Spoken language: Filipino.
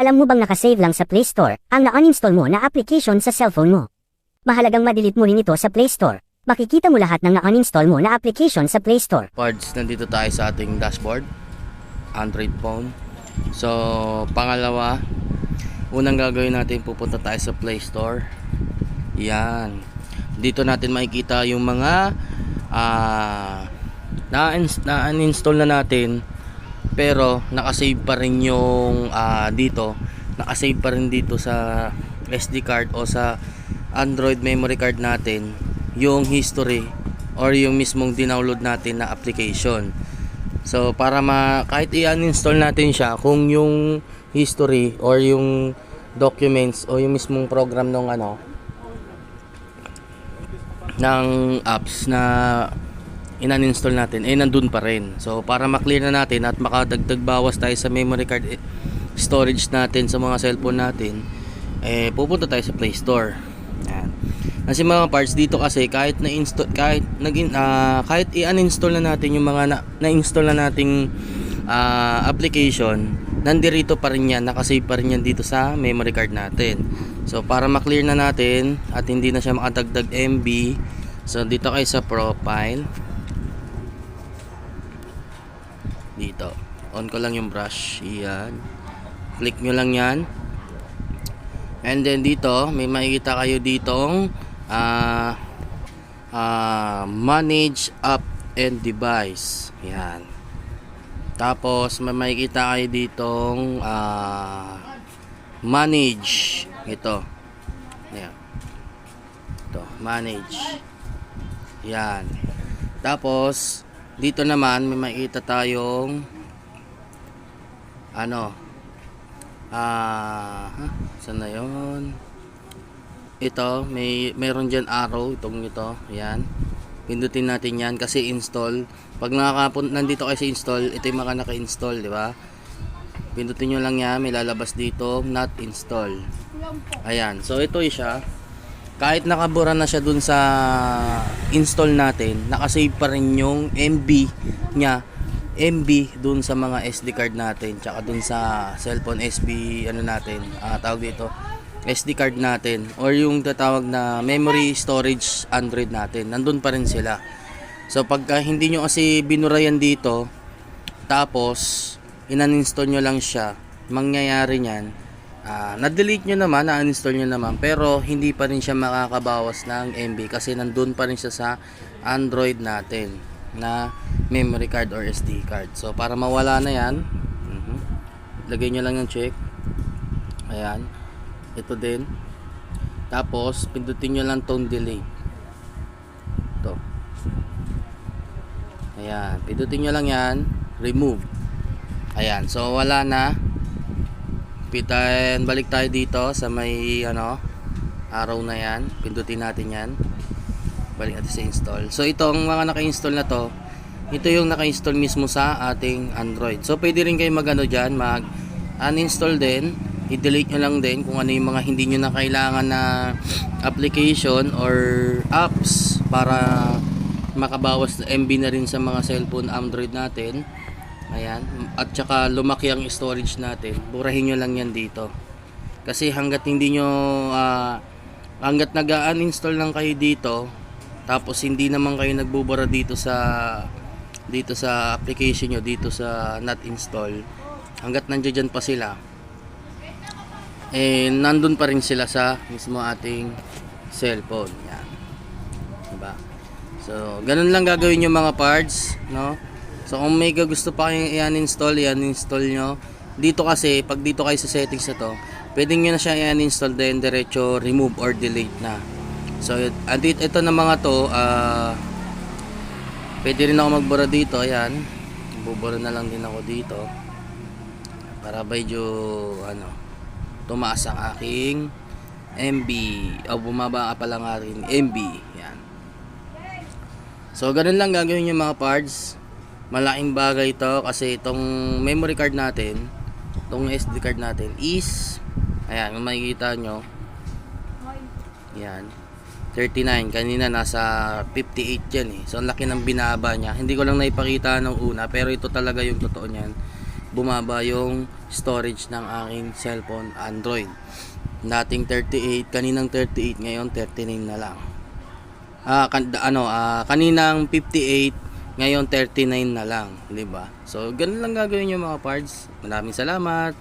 Alam mo bang nakasave lang sa Play Store ang na-uninstall mo na application sa cellphone mo? Mahalagang ma-delete mo rin ito sa Play Store. Makikita mo lahat ng na-uninstall mo na application sa Play Store. Parts, nandito tayo sa ating dashboard, Android phone. So, pangalawa, unang gagawin natin, pupunta tayo sa Play Store. Yan. Dito natin makikita yung mga na-uninstall na natin, pero nakasave pa rin yung dito. Nakasave pa rin dito sa SD card o sa Android memory card natin yung history or yung mismong dinownload natin na application. So para kahit i-uninstall natin siya, kung yung history or yung documents o yung mismong program ng apps na in-uninstall natin nandun pa rin. So para ma-clear na natin at makadagdag bawas tayo sa memory card storage natin sa mga cellphone natin, pupunta tayo sa Play Store. Yan. Kasi mga parts dito, kasi kahit i-uninstall na natin yung mga na-install na nating application, nandirito pa rin yan, nakasave pa rin yan dito sa memory card natin. So para ma-clear na natin at hindi na siya makadagdag MB, so dito kayo sa profile. Dito, on ko lang yung brush. Yan. Click nyo lang yan. And then dito, may makikita kayo ditong manage app and device. Yan. Tapos may makikita kayo ditong manage. Ito. Yan. Ito, manage. Yan. Tapos dito naman may makikita tayong saan na yun? Ito, meron dyan arrow, ito. Yan. Pindutin natin yan kasi install. Pag nandito kayo sa install, ito yung mga naka-install, di ba? Pindutin nyo lang yan, may lalabas dito, not install. Ayan. So ito siya. Kahit nakabura na siya dun sa install natin, nakasave pa rin yung MB niya, MB dun sa mga SD card natin, tsaka dun sa cellphone SB natin, tawag dito SD card natin, or yung tatawag na memory storage Android natin, nandun pa rin sila. So pagka hindi nyo kasi binura yan dito, tapos in-uninstall nyo lang siya, mangyayari nyan, na-delete nyo naman, na-uninstall nyo naman, pero hindi pa rin siya makakabawas ng MB kasi nandun pa rin siya sa Android natin na memory card or SD card. So para mawala na yan, lagay nyo lang yung check. Ayan, ito din. Tapos pindutin nyo lang tong delete. Ito. Ayan, pindutin nyo lang yan, remove. Ayan, so wala na. Balik tayo dito sa may arrow na yan, pindutin natin yan, balik natin sa install. So itong mga naka-install na to, ito yung naka-install mismo sa ating Android. So pwede rin kayo dyan, mag-uninstall din, i-delete nyo lang din kung ano yung mga hindi nyo na kailangan na application or apps para makabawas na MB na rin sa mga cellphone Android natin. Ayan, at saka lumaki ang storage natin, burahin nyo lang yan dito. Kasi hanggat hindi nyo hanggat nag-uninstall lang kayo dito, tapos hindi naman kayo nagbubura dito sa application nyo, dito sa not install, hanggat nandiyan pa sila, nandun pa rin sila sa mismo ating cellphone. Yan, diba? So ganun lang gagawin yung mga parts, no? So kung may gusto pa kayong i-uninstall nyo. Dito kasi, pag dito kayo sa settings na to, pwede nyo na siya i-uninstall din, diretso remove or delete na. So ito na mga to, pwede rin ako magbura dito. Ayan, bubura na lang din ako dito para medyo tumaas ang aking MB o bumaba pa lang aking MB. Yan. So ganun lang gagawin yung mga parts. Malaking bagay ito kasi itong memory card natin, itong SD card natin is, ayan, kung makikita nyo, yan, 39, kanina nasa 58 yan So ang laki ng binaba niya. Hindi ko lang naipakita nung una, pero ito talaga yung totoo niyan. bumaba yung storage ng aking cellphone Android. Dating 38, kaninang 38, ngayon 39 na lang. Kaninang 58, ngayon 39 na lang, 'di ba? So, ganun lang gagawin niyo mga pards. Maraming salamat.